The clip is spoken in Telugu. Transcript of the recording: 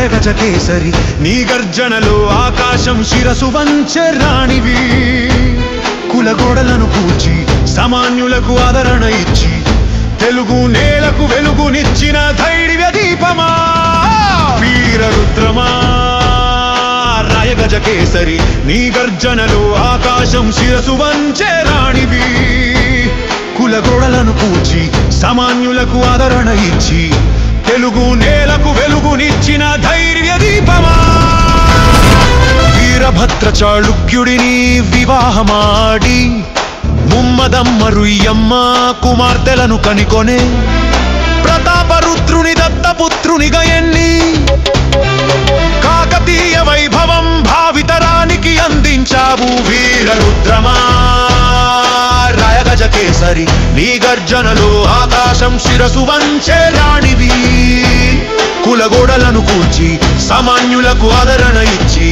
రాయగజ కేసరి నీ గర్జనలో ఆకాశం శిరసు వంచె రాణివి కులగోడలను కూల్చి సామాన్యులకు ఆదరణ ఇచ్చి తెలుగు నేలకు వెలుగునిచ్చిన ధైర్య దీపమా వీరరుద్రమా రాయగజ కేసరి నీ గర్జనలో ఆకాశం శిరసు వంచె రాణివి కులగోడలను కూల్చి సామాన్యులకు ఆదరణ ఇచ్చి తెలుగు నేలకు వెలుగునిచ్చిన ధైర్య దీపమా వీరభద్ర చాళుక్యుడిని వివాహమాడి ముమ్మదమ్మ రుయ్యమ్మ కుమార్తెలను కనికొనే ప్రతాపరుద్రుని దత్తపుత్రునిగా ఎన్ని కాకతీయ వైభవం భావితరానికి అందించావు వీరరుద్రమా రాయగజ కేసరి నీ గర్జనలో ఆకాశం శిరసు వంచె రాణివి కులగోడలను కూల్చి సామాన్యులకు ఆదరణ ఇచ్చి